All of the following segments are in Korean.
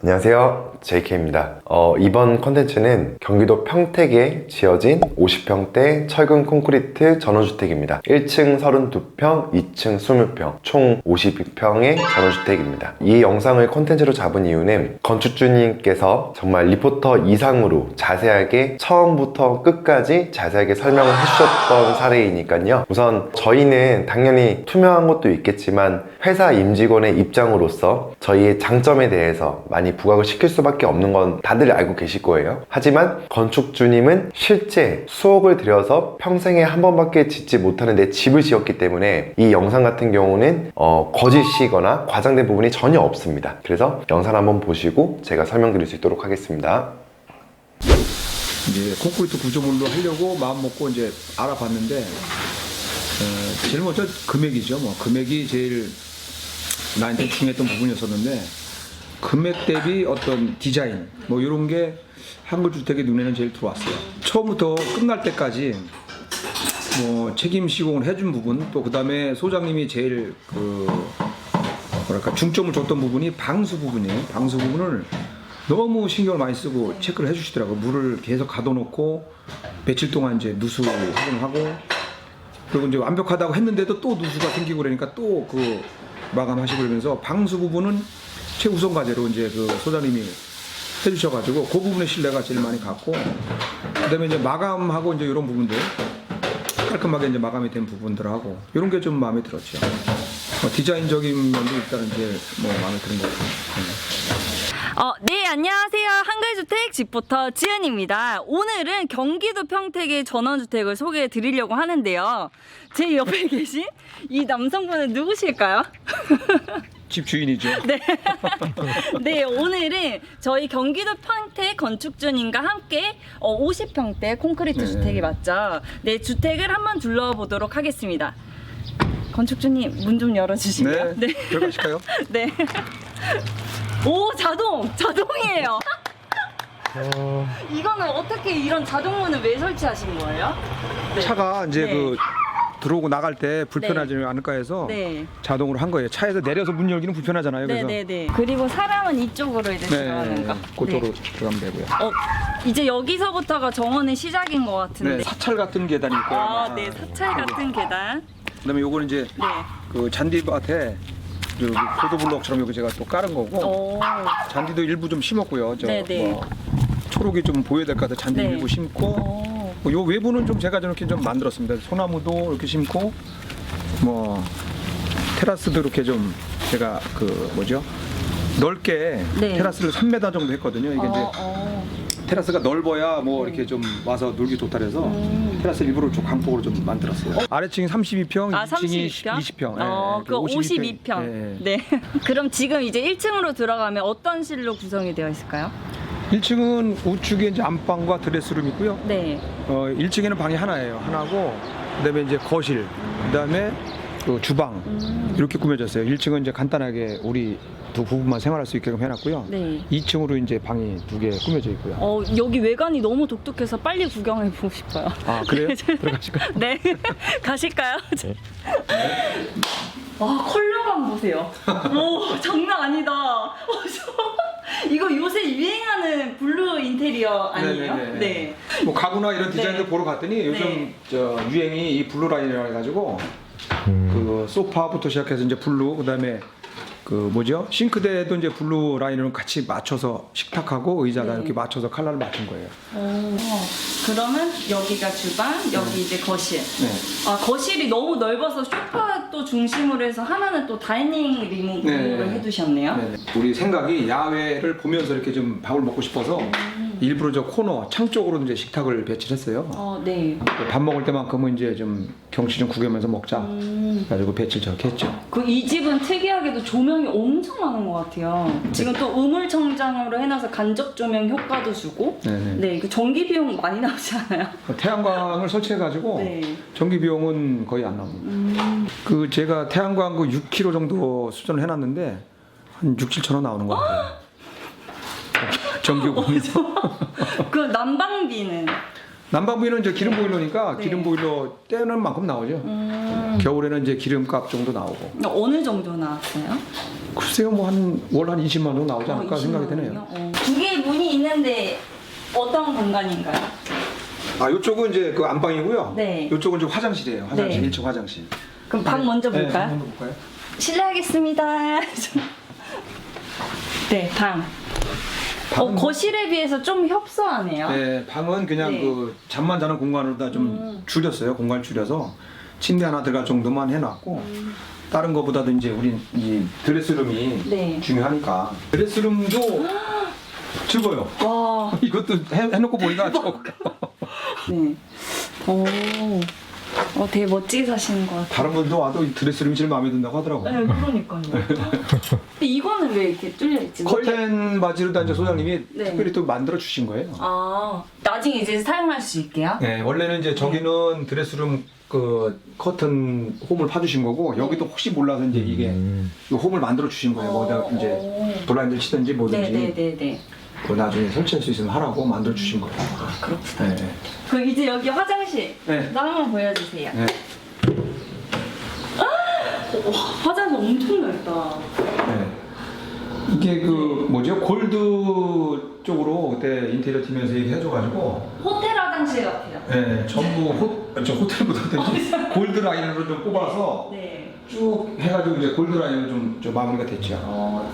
안녕하세요, JK입니다. 이번 컨텐츠는 경기도 평택에 지어진 50평대 철근 콘크리트 전원주택입니다. 1층 32평, 2층 20평, 총 52평의 전원주택입니다. 이 영상을 컨텐츠로 잡은 이유는 건축주님께서 정말 리포터 이상으로 자세하게 처음부터 끝까지 자세하게 설명을 해주셨던 사례이니까요. 우선 저희는 당연히 투명한 것도 있겠지만 회사 임직원의 입장으로서 저희의 장점에 대해서 많이 부각을 시킬 수밖에 없는 건 다들 알고 계실 거예요. 하지만 건축주님은 실제 수억을 들여서 평생에 한 번밖에 짓지 못하는 내 집을 지었기 때문에 이 영상 같은 경우는 거짓이거나 과장된 부분이 전혀 없습니다. 그래서 영상 한번 보시고 제가 설명드릴 수 있도록 하겠습니다. 이제 콘크리트 구조물로 하려고 마음 먹고 이제 알아봤는데 제일 먼저 금액이죠. 금액이 제일 나한테 중요했던 부분이었었는데, 금액 대비 어떤 디자인 이런 게 한글주택의 눈에는 제일 들어왔어요. 처음부터 끝날 때까지 책임 시공을 해준 부분, 또 그 다음에 소장님이 제일 중점을 줬던 부분이 방수 부분이에요. 방수 부분을 너무 신경을 많이 쓰고 체크를 해주시더라고요. 물을 계속 가둬놓고 며칠 동안 이제 누수 확인을 하고, 그리고 이제 완벽하다고 했는데도 또 누수가 생기고 그러니까 또 마감하시고 그러면서 방수 부분은 최우선 과제로 이제 소장님이 해주셔가지고 그 부분에 신뢰가 제일 많이 갔고, 그다음에 이제 마감하고 이제 이런 부분들 깔끔하게 이제 마감이 된 부분들하고 이런 게 좀 마음에 들었죠. 디자인적인 면도 일단은 제일 마음에 드는 것 같아요. 네, 안녕하세요. 한글주택 집부터 지은입니다. 오늘은 경기도 평택의 전원주택을 소개해 드리려고 하는데요. 제 옆에 계신 이 남성분은 누구실까요? 집 주인이죠. 네. 네, 오늘은 저희 경기도 평택 건축주님과 함께 50평대 콘크리트 주택이 맞죠? 네, 주택을 한번 둘러보도록 하겠습니다. 건축주님, 문 좀 열어주시면. 네. 들어가실까요? 네. 오, 자동이에요. 이거는 어떻게 이런 자동문을 왜 설치하신 거예요? 네. 차가 이제 네. 들어오고 나갈 때 불편하지 않을까 해서 네. 자동으로 한 거예요. 차에서 내려서 문 열기는 불편하잖아요. 그래서 네네네. 그리고 사람은 이쪽으로 이제 들어가는 거. 그쪽으로 네. 들어가면 되고요. 이제 여기서부터가 정원의 시작인 것 같은데. 네, 사찰 같은 계단일 거예요. 아마. 네, 사찰 같은 계단. 그다음에 요거는 이제 네. 잔디밭에 포도블록처럼 여기 제가 또 깔은 거고, 오. 잔디도 일부 좀 심었고요. 네네. 초록이 좀 보여야 될 것 같아. 잔디 네. 일부 심고, 요 외부는 좀 제가 저렇게 좀 만들었습니다. 소나무도 이렇게 심고, 테라스도 이렇게 좀 제가 넓게 네. 테라스를 3m 정도 했거든요. 이게 이제 테라스가 넓어야 이렇게 좀 와서 놀기 좋다 그래서 테라스 일부러 좀 강폭으로 좀 만들었어요. 아래층이 32평, 2층이 32평? 20평. 그 52평. 네. 그럼 지금 이제 1층으로 들어가면 어떤 실로 구성이 되어 있을까요? 1층은 우측에 이제 안방과 드레스룸 있고요. 네. 1층에는 방이 하나예요. 하나고, 그다음에 이제 거실, 그다음에 주방 이렇게 꾸며졌어요. 1층은 이제 간단하게 우리 두 부부만 생활할 수 있게끔 해놨고요. 네. 2층으로 이제 방이 2개 꾸며져 있고요. 여기 외관이 너무 독특해서 빨리 구경해 보고 싶어요. 아, 그래요? 들어가실까요? 네. 가실까요? 네. 와, 컬러감 보세요. 오, 장난 아니다. 이거 요새 유행하는 블루 인테리어 아니에요? 네네네. 네. 가구나 이런 디자인들 네. 보러 갔더니 요즘 유행이 이 블루 라인이라 해가지고 소파부터 시작해서 이제 블루, 그다음에 싱크대도 이제 블루 라인으로 같이 맞춰서 식탁하고 의자다 이렇게 맞춰서 컬러를 맞춘 거예요. 그러면 여기가 주방, 여기 이제 거실. 네. 거실이 너무 넓어서 소파도 중심으로 해서 하나는 또 다이닝 리무브를 해두셨네요. 네네. 우리 생각이 야외를 보면서 이렇게 좀 밥을 먹고 싶어서 일부러 저 코너 창 쪽으로 이제 식탁을 배치를 했어요. 네. 밥 먹을 때만큼은 이제 좀 경치 좀 구경하면서 먹자. 그래가지고 배치를 저렇게 했죠. 이 집은 특이하게도 조명이 엄청 많은 것 같아요. 지금 또 우물청정으로 해놔서 간접 조명 효과도 주고. 네네. 네, 그 전기 비용 많이 나오지 않아요? 태양광을 설치해가지고 네. 전기 비용은 거의 안 나옵니다. 제가 태양광 6kg 정도 수전을 해놨는데 한 6, 7천 원 나오는 것 같아요. 전기요금이. 그 난방비는? 난방비는 이제 기름 보일러니까 네. 기름 보일러 때는 만큼 나오죠. 겨울에는 이제 기름값 정도 나오고. 어느 정도 나왔어요? 글쎄요, 뭐 월 한 20만 원 나오지 않을까 생각이 드네요. 두 개의 문이 있는데 어떤 공간인가요? 아, 이쪽은 이제 그 안방이고요. 네. 이쪽은 이제 화장실이에요. 화장실, 네. 1층 화장실. 그럼 방 먼저 네, 볼까요? 한번 볼까요? 실례하겠습니다. 네, 방. 거실에 비해서 좀 협소하네요. 네, 방은 그냥 네. 그 잠만 자는 공간으로 다 좀 줄였어요. 공간 줄여서 침대 하나 들어갈 정도만 해놨고 다른 거보다도 이제 우리 이 드레스룸이 네. 중요하니까 드레스룸도 적어요. 와, 이것도 해놓고 보니까 적어. 네. 오, 되게 멋지게 사시는 것 같아요. 다른 분도 와도 이 드레스룸이 제일 마음에 든다고 하더라고요. 네, 그러니까요. 근데 이거는 왜 이렇게 뚫려 있지? 커튼 바지로다 이제 소장님이 네. 특별히 또 만들어 주신 거예요. 아, 나중에 이제 사용할 수 있게요? 네, 원래는 이제 저기는 드레스룸 그 커튼 홈을 파주신 거고 여기도 혹시 몰라서 이제 이게 이 홈을 만들어 주신 거예요. 뭐다 이제 블라인드를 치든지 뭐든지 네네네네. 그 나중에 설치할 수 있으면 하라고 만들어 주신 거예요. 그렇구나. 네. 그럼 이제 여기 화장실. 네. 나 한번 보여주세요. 네. 와, 화장실 엄청 넓다. 네. 이게 그 뭐죠? 골드 쪽으로 그때 인테리어 팀에서 얘기해줘가지고 호텔 화장실 같아요. 네, 전부 호텔보다든지 골드 라인으로 좀 뽑아서 네. 쭉 해가지고 이제 골드 라인으로 좀 마무리가 됐죠.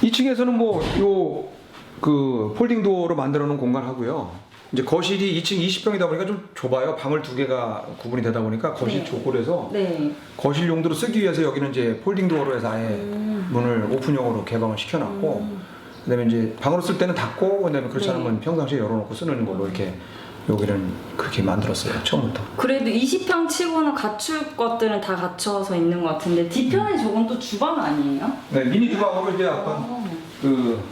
2층에서는 뭐 요 그 폴딩 도어로 만들어 놓은 공간 하고요. 이제 거실이 2층 20평이다 보니까 좀 좁아요. 방을 두 개가 구분이 되다 보니까 거실 네. 좁고 그래서 네. 거실 용도로 쓰기 위해서 여기는 이제 폴딩 도어로 해서 아예 문을 오픈형으로 개방을 시켜놨고 그다음에 이제 방으로 쓸 때는 닫고 그다음에 그렇지 네. 않으면 평상시에 열어놓고 쓰는 걸로 이렇게 여기는 그렇게 만들었어요. 처음부터. 그래도 20평 치고는 갖출 것들은 다 갖춰서 있는 것 같은데 뒤편에 저건 또 주방 아니에요? 네, 미니 주방으로 이제 약간 그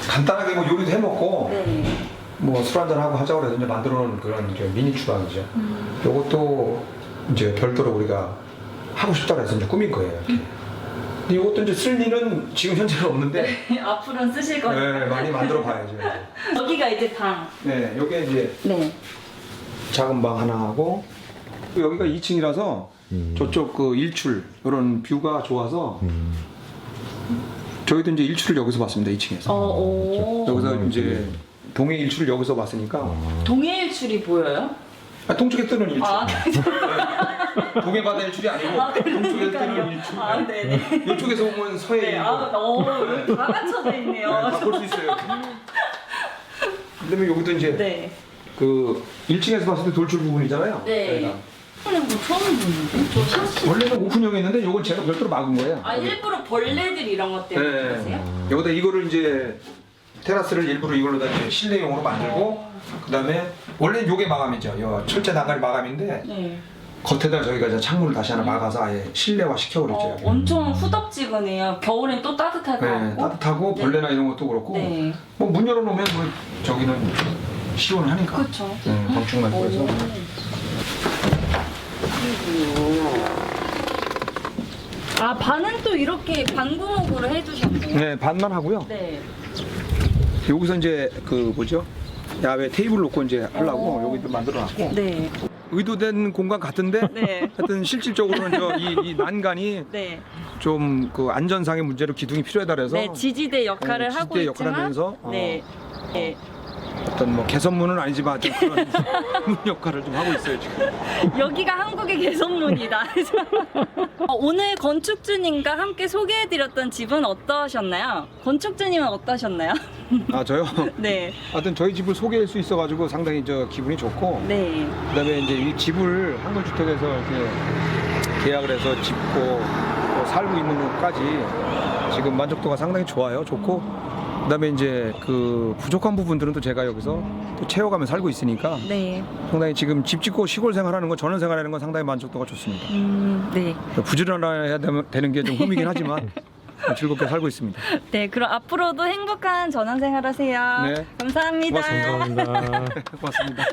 간단하게 뭐 요리도 해먹고 네. 뭐 술 한잔 하고 하자고 해서 이제 만들어놓은 그런 이제 미니 주방이죠. 요것도 이제 별도로 우리가 하고 싶다고 해서 이제 꾸민 거예요. 이렇게. 근데 이것도 이제 쓸 일은 지금 현재는 없는데 앞으로는 쓰실 거니까. 네, 많이 만들어 봐야죠. 여기가 이제 방. 네, 여기에 이제 네. 작은 방 하나 하고 또 여기가 2층이라서 저쪽 그 일출 이런 뷰가 좋아서 저희도 이제 일출을 여기서 봤습니다. 2층에서. 오. 여기서 이제 동해 일출을 여기서 봤으니까 동해일출이 보여요? 동쪽에 뜨는 일출. 아, 동해 바다 일출이 아니고 동쪽에 뜨는 일출. 아, 네네. 이쪽에서 보면 서해 네, 여기 다 갖춰져 있네요. 다 볼 수 있어요. 그다음에 여기도 이제 네. 그 1층에서 봤을 때 돌출 부분이잖아요. 네. 여기가. 이거는 뭐 처음 보는데? 저 샤시. 원래는 오픈형이었는데 이건 제가 별도로 막은 거예요. 아, 일부러 벌레들 이런 것 때문에 그러세요? 여기다 이거를 이제 테라스를 일부러 이걸로 다 이제 실내용으로 만들고 그다음에 원래 요게 마감이죠. 요 철제 난간이 마감인데 네. 겉에다 저희가 이제 창문을 다시 하나 막아서 아예 실내화 시켜버렸죠. 여기. 엄청 후덥지근해요. 겨울엔 또 따뜻할 것 네, 같고. 따뜻하고 네. 벌레나 이런 것도 그렇고 네. 뭐 문 열어놓으면 뭐 저기는 시원하니까. 그렇죠. 방충만 보여서. 아, 반은 또 이렇게 반구목으로 해주셨네요. 네, 반만 하고요. 네. 여기서 이제 그 뭐죠? 야외 테이블 놓고 이제 하려고 여기도 만들어놨고 네. 의도된 공간 같은데 네. 하여튼 실질적으로는 이 난간이 네. 좀 그 안전상의 문제로 기둥이 필요하다 그래서 네, 지지대 역할을 지지대 하고 역할을 있지만 하면서, 네. 네. 어떤 뭐 개선문은 아니지만 좀 그런 문 역할을 좀 하고 있어요 지금. 여기가 한국의 개선문이다. 오늘 건축주님과 함께 소개해드렸던 집은 어떠셨나요? 건축주님은 어떠셨나요? 아 저요? 네. 하여튼 저희 집을 소개할 수 있어가지고 상당히 저 기분이 좋고 네. 그다음에 이제 이 집을 한글주택에서 이렇게 계약을 해서 짓고 또 살고 있는 것까지 지금 만족도가 상당히 좋아요. 좋고 그다음에 이제 그 부족한 부분들은 또 제가 여기서 또 채워가며 살고 있으니까 네. 상당히 지금 집 짓고 시골 생활하는 거 전원 생활하는 건 상당히 만족도가 좋습니다. 네. 부지런해야 되는 게 좀 흠이긴 하지만 즐겁게 살고 있습니다. 네, 그럼 앞으로도 행복한 전원생활 하세요. 네. 감사합니다. 고맙습니다.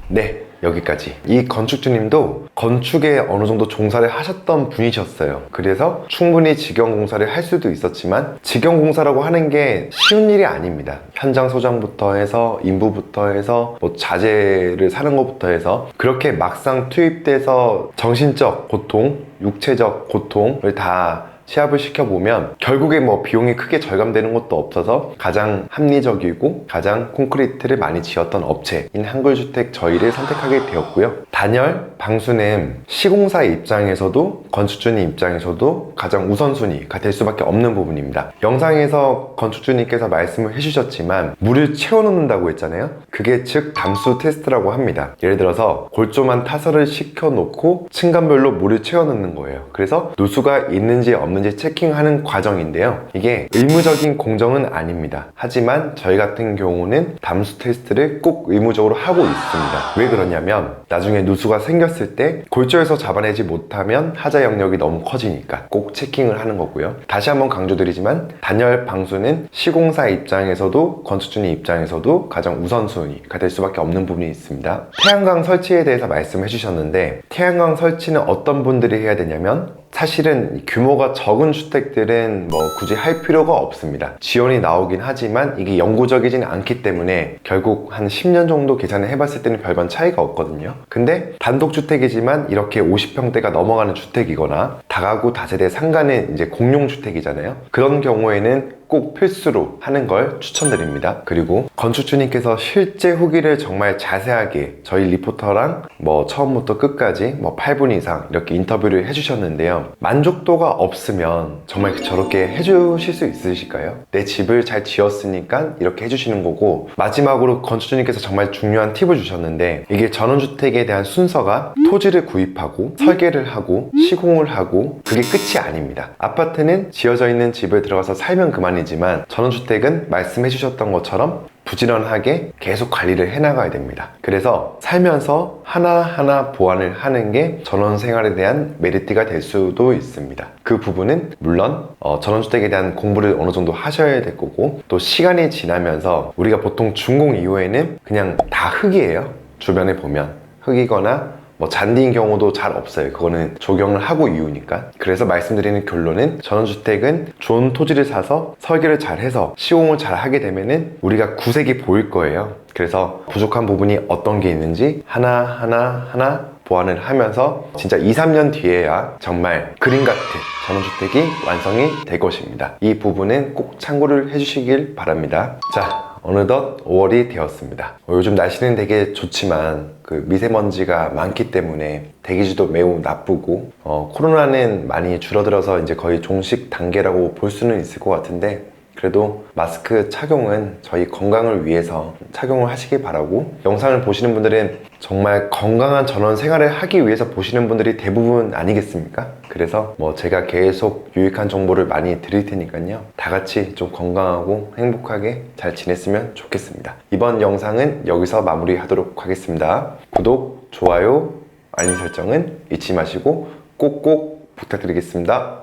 네, 여기까지. 이 건축주님도 건축에 어느 정도 종사를 하셨던 분이셨어요. 그래서 충분히 직영공사를 할 수도 있었지만 직영공사라고 하는 게 쉬운 일이 아닙니다. 현장 소장부터 해서 인부부터 해서 뭐 자재를 사는 것부터 해서 그렇게 막상 투입돼서 정신적 고통, 육체적 고통을 다 시합을 시켜보면 결국에 뭐 비용이 크게 절감되는 것도 없어서 가장 합리적이고 가장 콘크리트를 많이 지었던 업체인 한글주택 저희를 선택하게 되었고요. 단열, 방수는 시공사 입장에서도 건축주님 입장에서도 가장 우선순위가 될 수밖에 없는 부분입니다. 영상에서 건축주님께서 말씀을 해주셨지만 물을 채워놓는다고 했잖아요. 그게 즉 담수 테스트라고 합니다. 예를 들어서 골조만 타설을 시켜놓고 층간별로 물을 채워넣는 거예요. 그래서 누수가 있는지 없는지 체킹하는 과정인데요. 이게 의무적인 공정은 아닙니다. 하지만 저희 같은 경우는 담수 테스트를 꼭 의무적으로 하고 있습니다. 왜 그러냐면 나중에 누수가 생겼을 때 골조에서 잡아내지 못하면 하자 영역이 너무 커지니까 꼭 체킹을 하는 거고요. 다시 한번 강조드리지만 단열 방수는 시공사 입장에서도 건축주님 입장에서도 가장 우선순위가 될 수밖에 없는 부분이 있습니다. 태양광 설치에 대해서 말씀해 주셨는데 태양광 설치는 어떤 분들이 해야 되냐면 사실은 규모가 적은 주택들은 뭐 굳이 할 필요가 없습니다. 지원이 나오긴 하지만 이게 영구적이진 않기 때문에 결국 한 10년 정도 계산을 해봤을 때는 별반 차이가 없거든요. 근데 단독주택이지만 이렇게 50평대가 넘어가는 주택이거나 다가구 다세대 상가는 이제 공용주택이잖아요. 그런 경우에는 꼭 필수로 하는 걸 추천드립니다. 그리고 건축주님께서 실제 후기를 정말 자세하게 저희 리포터랑 뭐 처음부터 끝까지 뭐 8분 이상 이렇게 인터뷰를 해주셨는데요. 만족도가 없으면 정말 저렇게 해주실 수 있으실까요? 내 집을 잘 지었으니까 이렇게 해주시는 거고 마지막으로 건축주님께서 정말 중요한 팁을 주셨는데 이게 전원주택에 대한 순서가 토지를 구입하고 설계를 하고 시공을 하고 그게 끝이 아닙니다. 아파트는 지어져 있는 집에 들어가서 살면 그만이지만 전원주택은 말씀해 주셨던 것처럼 부지런하게 계속 관리를 해나가야 됩니다. 그래서 살면서 하나하나 보완을 하는 게 전원생활에 대한 메리트가 될 수도 있습니다. 그 부분은 물론 전원주택에 대한 공부를 어느 정도 하셔야 될 거고 또 시간이 지나면서 우리가 보통 준공 이후에는 그냥 다 흙이에요. 주변에 보면 흙이거나 뭐 잔디인 경우도 잘 없어요. 그거는 조경을 하고 이유니까. 그래서 말씀드리는 결론은 전원주택은 좋은 토지를 사서 설계를 잘 해서 시공을 잘 하게 되면은 우리가 구색이 보일 거예요. 그래서 부족한 부분이 어떤 게 있는지 하나 보완을 하면서 진짜 2, 3년 뒤에야 정말 그림 같은 전원주택이 완성이 될 것입니다. 이 부분은 꼭 참고를 해주시길 바랍니다. 자, 어느덧 5월이 되었습니다. 요즘 날씨는 되게 좋지만 그 미세먼지가 많기 때문에 대기질도 매우 나쁘고 코로나는 많이 줄어들어서 이제 거의 종식 단계라고 볼 수는 있을 것 같은데 그래도 마스크 착용은 저희 건강을 위해서 착용을 하시길 바라고 영상을 보시는 분들은 정말 건강한 전원 생활을 하기 위해서 보시는 분들이 대부분 아니겠습니까? 그래서 뭐 제가 계속 유익한 정보를 많이 드릴 테니까요. 다 같이 좀 건강하고 행복하게 잘 지냈으면 좋겠습니다. 이번 영상은 여기서 마무리하도록 하겠습니다. 구독, 좋아요, 알림 설정은 잊지 마시고 꼭꼭 부탁드리겠습니다.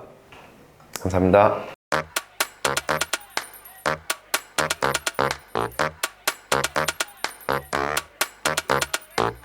감사합니다.